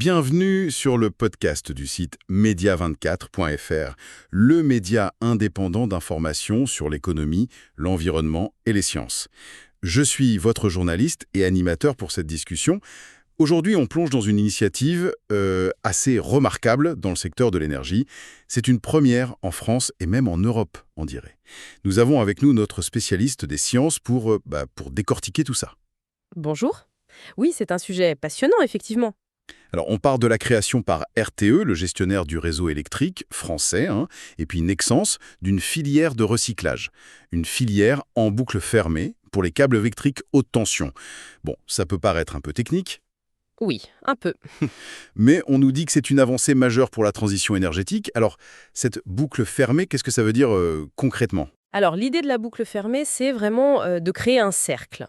Bienvenue sur le podcast du site media24.fr, le média indépendant d'information sur l'économie, l'environnement et les sciences. Je suis votre journaliste et animateur pour cette discussion. Aujourd'hui, on plonge dans une initiative assez remarquable dans le secteur de l'énergie. C'est une première en France et même en Europe, on dirait. Nous avons avec nous notre spécialiste des sciences pour décortiquer tout ça. Bonjour. Oui, c'est un sujet passionnant, effectivement. Alors, on part de la création par RTE, le gestionnaire du réseau électrique français, et puis Nexans, d'une filière de recyclage. Une filière en boucle fermée pour les câbles électriques haute tension. Bon, ça peut paraître un peu technique, Oui, un peu. mais on nous dit que c'est une avancée majeure pour la transition énergétique. Alors, cette boucle fermée, qu'est-ce que ça veut dire concrètement ? Alors, l'idée de la boucle fermée, c'est vraiment de créer un cercle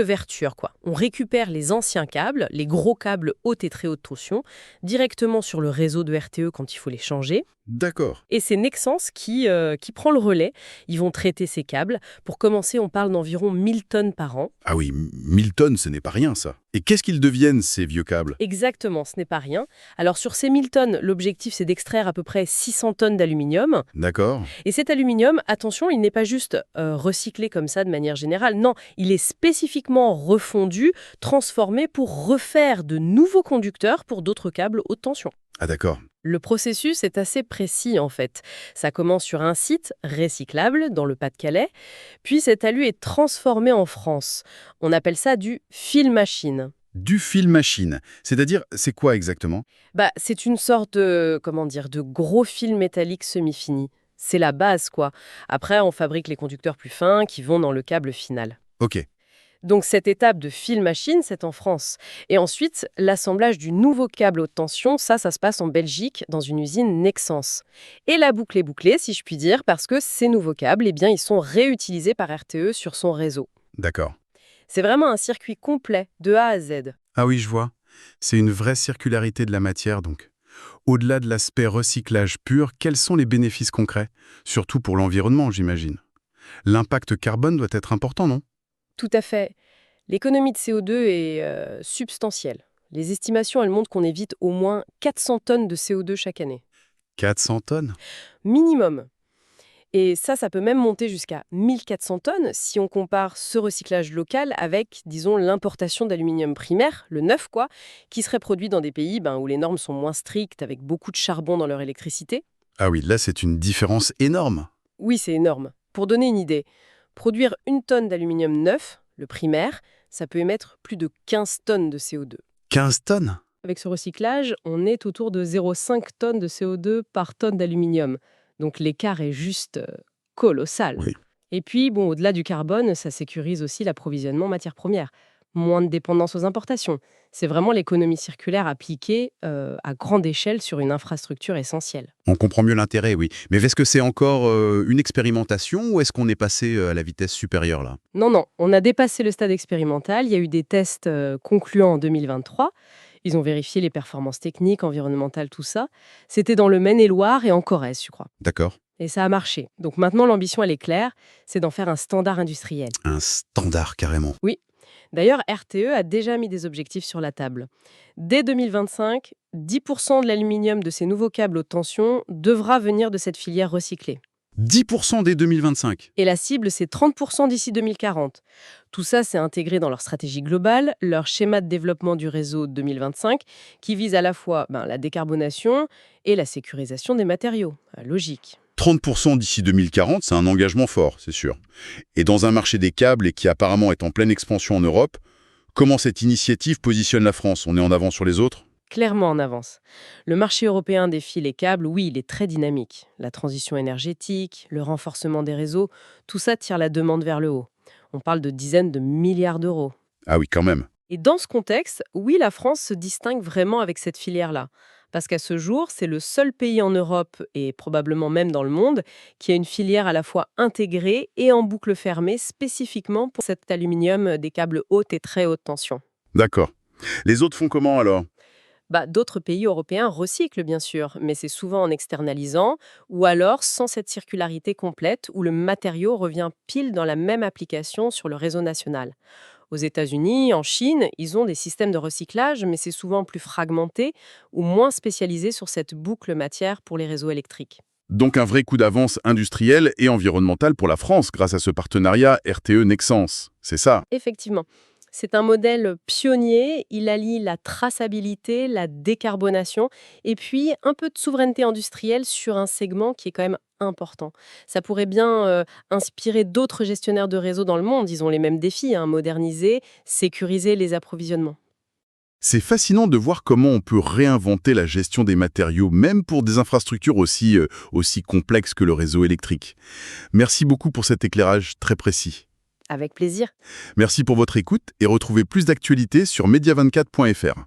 vertueux, quoi. On récupère les anciens câbles, les gros câbles haute et très haute tension, directement sur le réseau de RTE quand il faut les changer. D'accord. Et c'est Nexans qui prend le relais. Ils vont traiter ces câbles. Pour commencer, on parle d'environ 1000 tonnes par an. Ah oui, 1000 tonnes, ce n'est pas rien, ça. Et qu'est-ce qu'ils deviennent, ces vieux câbles ? Exactement, ce n'est pas rien. Alors, sur ces 1000 tonnes, l'objectif, c'est d'extraire à peu près 600 tonnes d'aluminium. D'accord. Et cet aluminium, attention, il n'est pas juste recyclé comme ça de manière générale. Non, il est spécifiquement refondu, transformé pour refaire de nouveaux conducteurs pour d'autres câbles haute tension. Ah d'accord. Le processus est assez précis en fait. Ça commence sur un site recyclable dans le Pas-de-Calais, puis cet alu est transformé en France. On appelle ça du fill machine. Du fil machine, c'est-à-dire, c'est quoi exactement ? C'est une sorte de, de gros fil métallique semi-fini. C'est la base, quoi. Après, on fabrique les conducteurs plus fins qui vont dans le câble final. Ok. Donc, cette étape de fill machine, c'est en France. Et ensuite, l'assemblage du nouveau câble haute tension, ça se passe en Belgique, dans une usine Nexans. Et la boucle est bouclée, si je puis dire, parce que ces nouveaux câbles, ils sont réutilisés par RTE sur son réseau. D'accord. C'est vraiment un circuit complet, de A à Z. Ah oui, je vois. C'est une vraie circularité de la matière, donc. Au-delà de l'aspect recyclage pur, quels sont les bénéfices concrets ? Surtout pour l'environnement, j'imagine. L'impact carbone doit être important, non ? Tout à fait. L'économie de CO2 est substantielle. Les estimations, elles montrent qu'on évite au moins 400 tonnes de CO2 chaque année. 400 tonnes ? Minimum. Et ça peut même monter jusqu'à 1400 tonnes si on compare ce recyclage local avec, disons, l'importation d'aluminium primaire, le neuf quoi, qui serait produit dans des pays où les normes sont moins strictes, avec beaucoup de charbon dans leur électricité. Ah oui, là c'est une différence énorme. Oui, c'est énorme. Pour donner une idée, produire 1 tonne d'aluminium neuf, le primaire, ça peut émettre plus de 15 tonnes de CO2. 15 tonnes ? Avec ce recyclage, on est autour de 0,5 tonnes de CO2 par tonne d'aluminium. Donc l'écart est juste colossal. Oui. Et puis, au-delà du carbone, ça sécurise aussi l'approvisionnement en matières premières. Moins de dépendance aux importations. C'est vraiment l'économie circulaire appliquée à grande échelle sur une infrastructure essentielle. On comprend mieux l'intérêt, oui. Mais est-ce que c'est encore une expérimentation ou est-ce qu'on est passé à la vitesse supérieure là ? Non, on a dépassé le stade expérimental. Il y a eu des tests concluants en 2023. Ils ont vérifié les performances techniques, environnementales, tout ça. C'était dans le Maine-et-Loire et en Corrèze, je crois. D'accord. Et ça a marché. Donc maintenant, l'ambition, elle est claire, c'est d'en faire un standard industriel. Un standard carrément. Oui. D'ailleurs, RTE a déjà mis des objectifs sur la table. Dès 2025, 10% de l'aluminium de ces nouveaux câbles haute tension devra venir de cette filière recyclée. 10% dès 2025. Et la cible, c'est 30% d'ici 2040. Tout ça, c'est intégré dans leur stratégie globale, leur schéma de développement du réseau 2025, qui vise à la fois la décarbonation et la sécurisation des matériaux. Logique. 30% d'ici 2040, c'est un engagement fort, c'est sûr. Et dans un marché des câbles et qui apparemment est en pleine expansion en Europe, comment cette initiative positionne la France ? On est en avance sur les autres ? Clairement en avance. Le marché européen des fils et câbles, oui, il est très dynamique. La transition énergétique, le renforcement des réseaux, tout ça tire la demande vers le haut. On parle de dizaines de milliards d'euros. Ah oui, quand même. Et dans ce contexte, oui, la France se distingue vraiment avec cette filière-là. Parce qu'à ce jour, c'est le seul pays en Europe, et probablement même dans le monde, qui a une filière à la fois intégrée et en boucle fermée spécifiquement pour cet aluminium des câbles haute et très haute tension. D'accord. Les autres font comment alors ? D'autres pays européens recyclent bien sûr, mais c'est souvent en externalisant ou alors sans cette circularité complète où le matériau revient pile dans la même application sur le réseau national. Aux États-Unis, en Chine, ils ont des systèmes de recyclage, mais c'est souvent plus fragmenté ou moins spécialisé sur cette boucle matière pour les réseaux électriques. Donc un vrai coup d'avance industriel et environnemental pour la France grâce à ce partenariat RTE-Nexans. C'est ça. Effectivement, c'est un modèle pionnier. Il allie la traçabilité, la décarbonation et puis un peu de souveraineté industrielle sur un segment qui est quand même important. Ça pourrait bien inspirer d'autres gestionnaires de réseaux dans le monde. Ils ont les mêmes défis, hein, moderniser, sécuriser les approvisionnements. C'est fascinant de voir comment on peut réinventer la gestion des matériaux, même pour des infrastructures aussi complexes que le réseau électrique. Merci beaucoup pour cet éclairage très précis. Avec plaisir. Merci pour votre écoute et retrouvez plus d'actualités sur media24.fr.